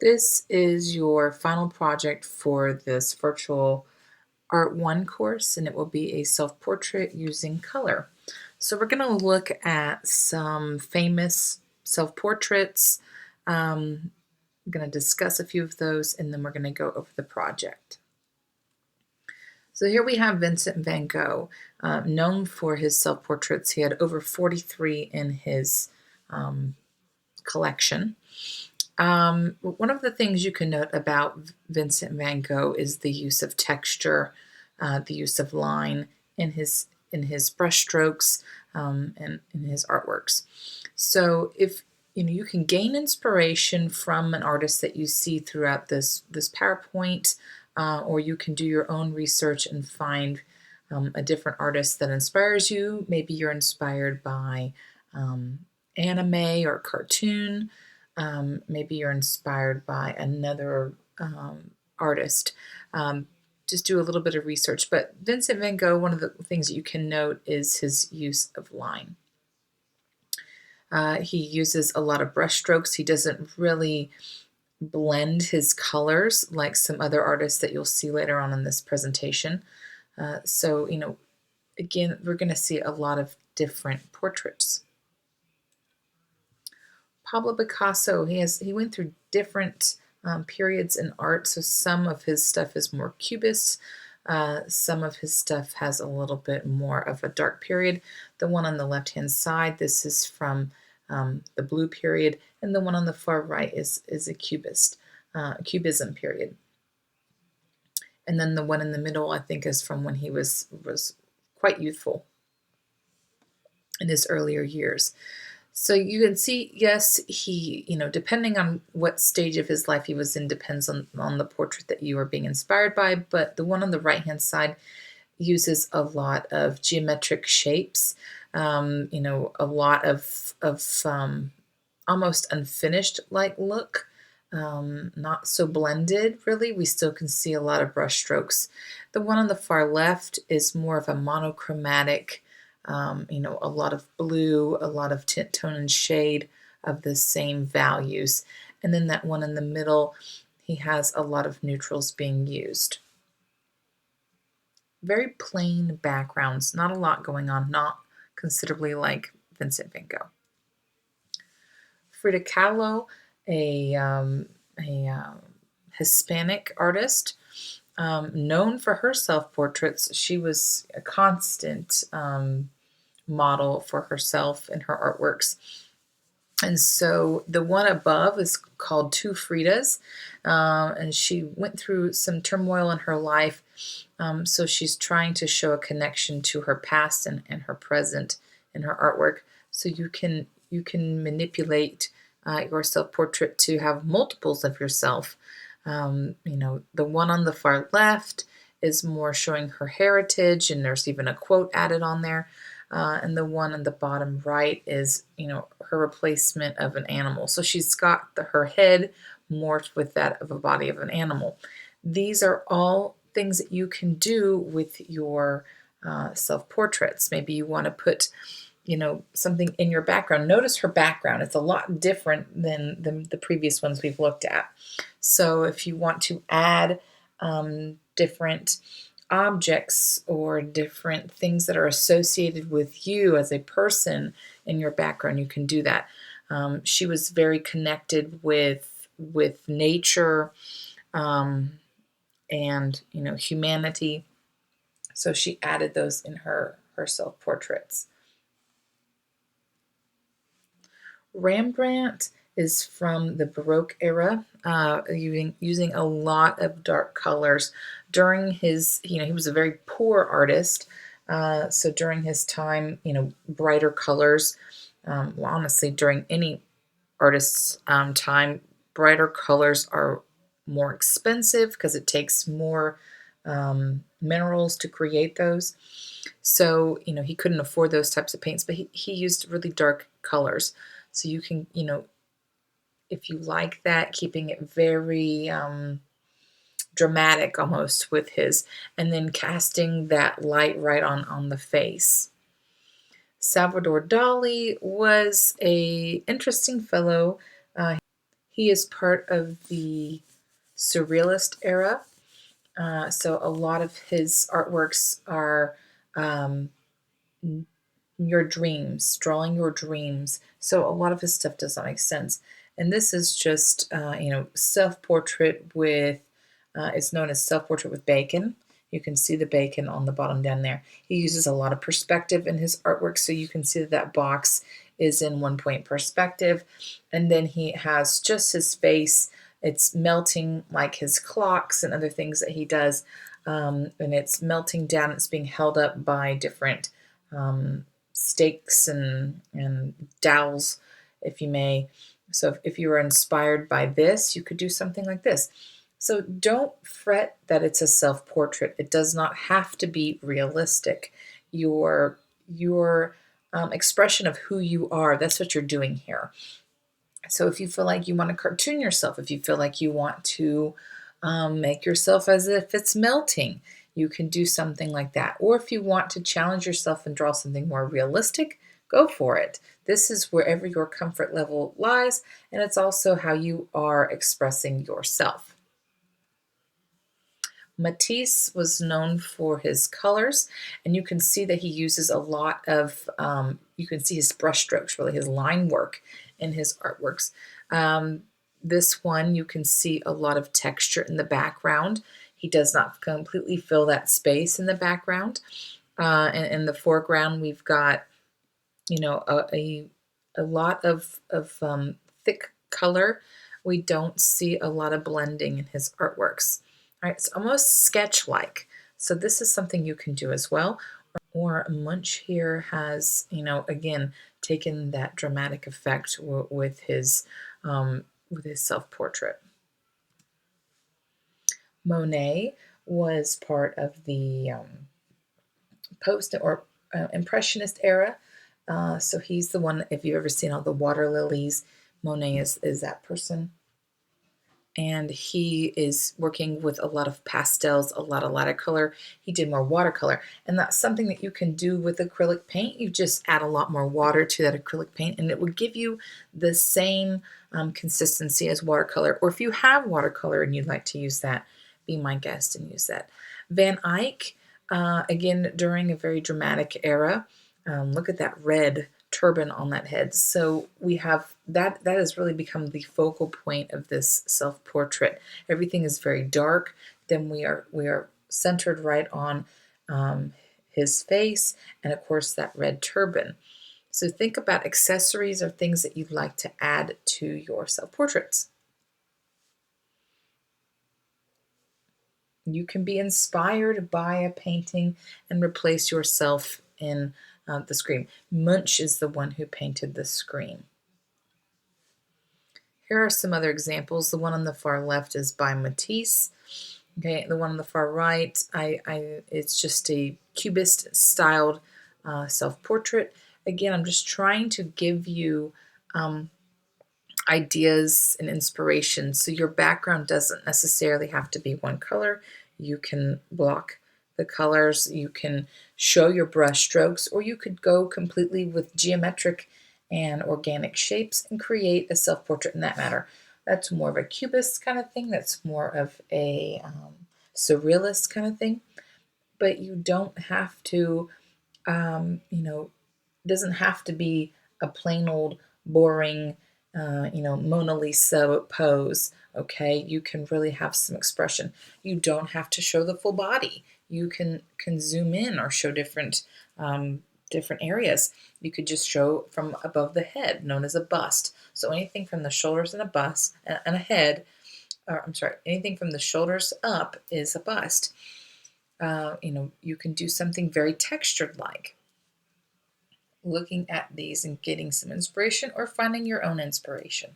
This is your final project for this virtual Art 1 course, and it will be a self-portrait using color. So we're going to look at some famous self-portraits. I'm going to discuss a few of those, and then we're going to go over the project. So here we have Vincent van Gogh, known for his self-portraits. He had over 43 in his collection. One of the things you can note about Vincent van Gogh is the use of texture, the use of line in his brushstrokes and in his artworks. So if you can gain inspiration from an artist that you see throughout this PowerPoint, or you can do your own research and find a different artist that inspires you. Maybe you're inspired by anime or cartoon. Maybe you're inspired by another artist. Just do a little bit of research. But Vincent van Gogh, one of the things that you can note is his use of line. He uses a lot of brush strokes. He doesn't really blend his colors like some other artists that you'll see later on in this presentation. So, again, we're going to see a lot of different portraits. Pablo Picasso, he went through different periods in art. So some of his stuff is more cubist. Some of his stuff has a little bit more of a dark period. The one on the left-hand side, this is from the blue period, and the one on the far right is a cubism period. And then the one in the middle, I think, is from when he was quite youthful in his earlier years. So you can see, yes, he, depending on what stage of his life he was in, depends on the portrait that you are being inspired by. But the one on the right-hand side uses a lot of geometric shapes, a lot of almost unfinished like look, not so blended really. We still can see a lot of brush strokes. The one on the far left is more of a monochromatic, a lot of blue, a lot of tint, tone, and shade of the same values. And then that one in the middle, he has a lot of neutrals being used. Very plain backgrounds, not a lot going on, not considerably like Vincent van Gogh. Frida Kahlo, a Hispanic artist, known for her self-portraits. She was a constant model for herself in her artworks. And so the one above is called Two Fridas, and she went through some turmoil in her life. So she's trying to show a connection to her past and her present in her artwork. So you can manipulate your self-portrait to have multiples of yourself. The one on the far left is more showing her heritage, and there's even a quote added on there. And the one on the bottom right is, her replacement of an animal. So she's got her head morphed with that of a body of an animal. These are all things that you can do with your self-portraits. Maybe you want to put, something in your background. Notice her background. It's a lot different than the previous ones we've looked at. So if you want to add different objects or different things that are associated with you as a person in your background, you can do that. She was very connected with nature and humanity, so she added those in her self-portraits. Rembrandt is from the Baroque era, using a lot of dark colors. During his, he was a very poor artist, so during his time, brighter colors. Honestly, during any artist's time, brighter colors are more expensive because it takes more minerals to create those. So, he couldn't afford those types of paints, but he used really dark colors. So you can, if you like that, keeping it very dramatic almost with his, and then casting that light right on the face. Salvador Dali was a interesting fellow. He is part of the Surrealist era. So a lot of his artworks are um, your dreams, drawing your dreams. So a lot of his stuff does not make sense. And this is just, self-portrait with, it's known as self-portrait with bacon. You can see the bacon on the bottom down there. He uses a lot of perspective in his artwork, so you can see that that box is in 1 point perspective. And then he has just his face. It's melting like his clocks and other things that he does. And it's melting down. It's being held up by different um, stakes and dowels, if you may. So if you were inspired by this, you could do something like this. So don't fret that it's a self-portrait. It does not have to be realistic. Your expression of who you are, that's what you're doing here. So if you feel like you want to cartoon yourself, if you feel like you want to make yourself as if it's melting, you can do something like that. Or if you want to challenge yourself and draw something more realistic, go for it. This is wherever your comfort level lies, and it's also how you are expressing yourself. Matisse was known for his colors, and you can see that he uses a lot of, you can see his brush strokes, really, his line work in his artworks. Um, this one, you can see a lot of texture in the background. He does not completely fill that space in the background. And in the foreground, we've got, a lot of thick color. We don't see a lot of blending in his artworks. All right, it's almost sketch-like. So this is something you can do as well. Or Munch here has, again, taken that dramatic effect with his self-portrait. Monet was part of the post or impressionist era. So he's the one. If you've ever seen all the water lilies, Monet is that person. And he is working with a lot of pastels, a lot of watercolor. He did more watercolor, and that's something that you can do with acrylic paint. You just add a lot more water to that acrylic paint, and it will give you the same consistency as watercolor. Or if you have watercolor and you'd like to use that, be my guest and use that. Van Eyck, again, during a very dramatic era. Look at that red turban on that head. So we have that has really become the focal point of this self-portrait. Everything is very dark. Then we are centered right on his face, and of course that red turban. So think about accessories or things that you'd like to add to your self-portraits. You can be inspired by a painting and replace yourself in the screen. Munch is the one who painted the screen. Here are some other examples. The one on the far left is by Matisse. Okay, the one on the far right, it's just a cubist styled self-portrait. Again, I'm just trying to give you ideas and inspiration. So your background doesn't necessarily have to be one color. You can block the colors, you can show your brush strokes, or you could go completely with geometric and organic shapes and create a self-portrait in that matter. That's more of a cubist kind of thing. That's more of a surrealist kind of thing. But you don't have to, it doesn't have to be a plain old boring, Mona Lisa pose. Okay, you can really have some expression. You don't have to show the full body. You can zoom in or show different areas. You could just show from above the head, known as a bust. So anything from the shoulders and a bust and a head, or I'm sorry, anything from the shoulders up is a bust. You can do something very textured like looking at these and getting some inspiration or finding your own inspiration.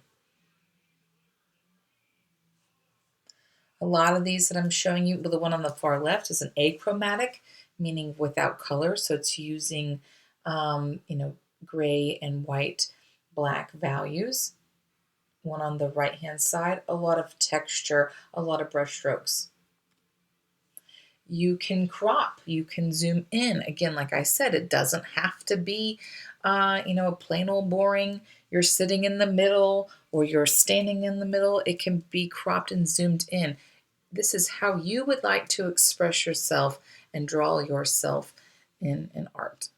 A lot of these that I'm showing you, well, the one on the far left is an achromatic, meaning without color. So it's using, gray and white, black values. One on the right hand side, a lot of texture, a lot of brush strokes. You can crop, you can zoom in. Again, like I said, it doesn't have to be, a plain old boring, you're sitting in the middle or you're standing in the middle. It can be cropped and zoomed in. This is how you would like to express yourself and draw yourself in art.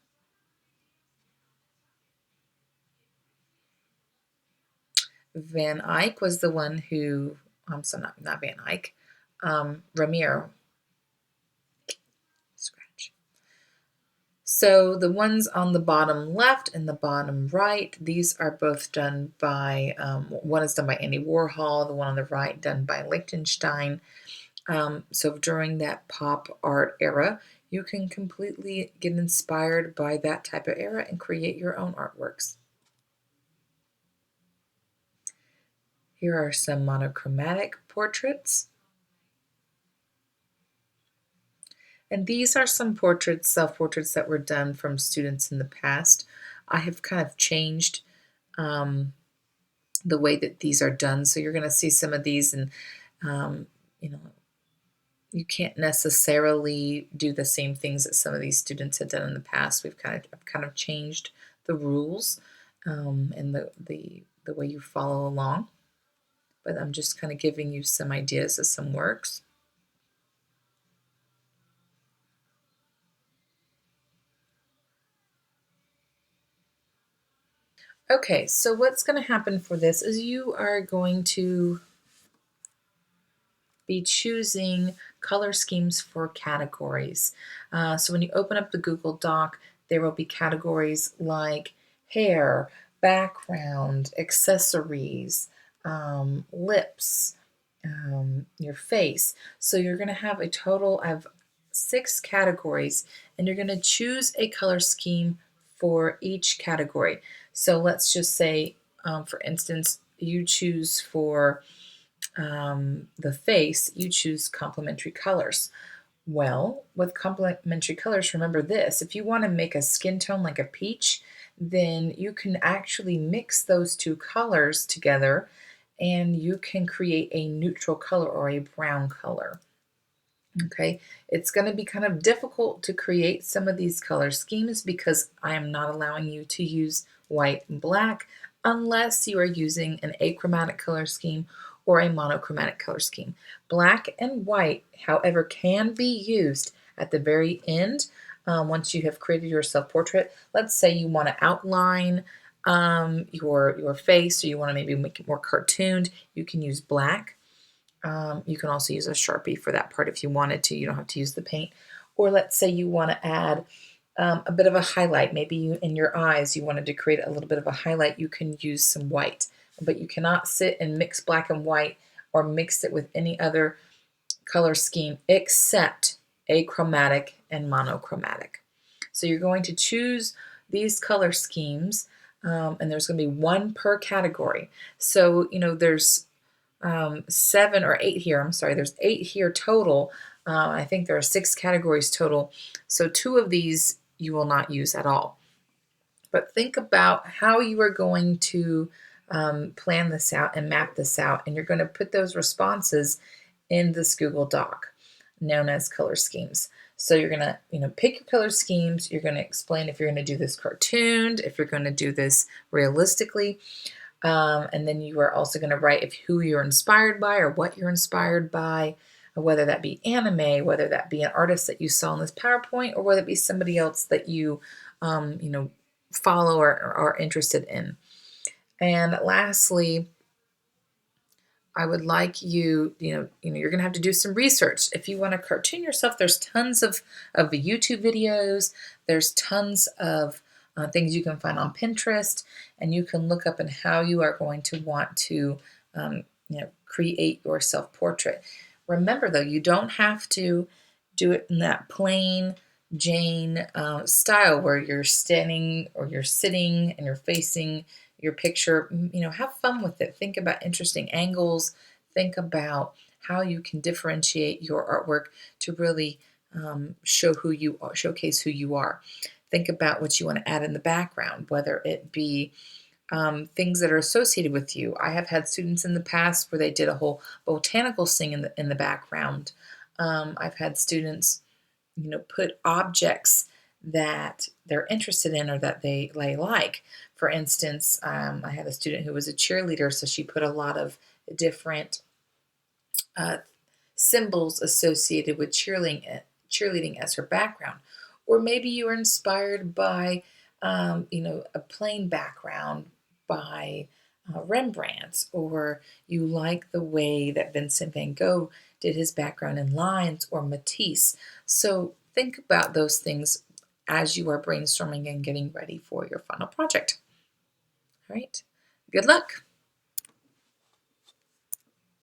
Van Eyck was the one who, so not Van Eyck, Ramier, scratch. So the ones on the bottom left and the bottom right, these are both done by, one is done by Andy Warhol, the one on the right done by Liechtenstein. So during that pop art era, you can completely get inspired by that type of era and create your own artworks. Here are some monochromatic portraits. And these are some portraits, self-portraits that were done from students in the past. I have kind of changed um, the way that these are done. So you're going to see some of these, and um, you know, you can't necessarily do the same things that some of these students had done in the past. I've kind of changed the rules and the way you follow along. But I'm just kind of giving you some ideas of some works. Okay, so what's going to happen for this is you are going to be choosing color schemes for categories. So when you open up the Google Doc, there will be categories like hair, background, accessories, lips, your face. So you're going to have a total of 6 categories, and you're going to choose a color scheme for each category. So let's just say, for instance, you choose for the face, you choose complementary colors. Well, with complementary colors, remember this: if you want to make a skin tone like a peach, then you can actually mix those two colors together and you can create a neutral color or a brown color. Okay, it's going to be kind of difficult to create some of these color schemes because I am not allowing you to use white and black unless you are using an achromatic color scheme or a monochromatic color scheme. Black and white, however, can be used at the very end once you have created your self-portrait. Let's say you want to outline your face, or you want to maybe make it more cartooned. You can use black. You can also use a Sharpie for that part if you wanted to. You don't have to use the paint. Or let's say you want to add a bit of a highlight. Maybe in your eyes you wanted to create a little bit of a highlight. You can use some white, but you cannot sit and mix black and white or mix it with any other color scheme except achromatic and monochromatic. So you're going to choose these color schemes, and there's going to be one per category. So, there's 7 or 8 here. I'm sorry, there's 8 here total. I think there are 6 categories total. So 2 of these you will not use at all. But think about how you are going to plan this out and map this out. And you're going to put those responses in this Google Doc known as color schemes. So you're going to, pick your color schemes. You're going to explain if you're going to do this cartooned, if you're going to do this realistically. And then you are also going to write who you're inspired by or what you're inspired by, whether that be anime, whether that be an artist that you saw in this PowerPoint, or whether it be somebody else that you, follow or are interested in. And lastly, I would like you, you're going to have to do some research. If you want to cartoon yourself, there's tons of YouTube videos. There's tons of things you can find on Pinterest, and you can look up and how you are going to want to, create your self-portrait. Remember, though, you don't have to do it in that plain Jane style where you're standing or you're sitting and you're facing your picture. Have fun with it. Think about interesting angles. Think about how you can differentiate your artwork to really showcase who you are. Think about what you want to add in the background, whether it be things that are associated with you. I have had students in the past where they did a whole botanical scene in the background. I've had students, put objects that they're interested in or that they like. For instance, I had a student who was a cheerleader, so she put a lot of different uh, symbols associated with cheerleading as her background. Or maybe you were inspired by, a plain background by Rembrandt, or you like the way that Vincent van Gogh did his background in lines, or Matisse. So think about those things as you are brainstorming and getting ready for your final project. All right. Good luck.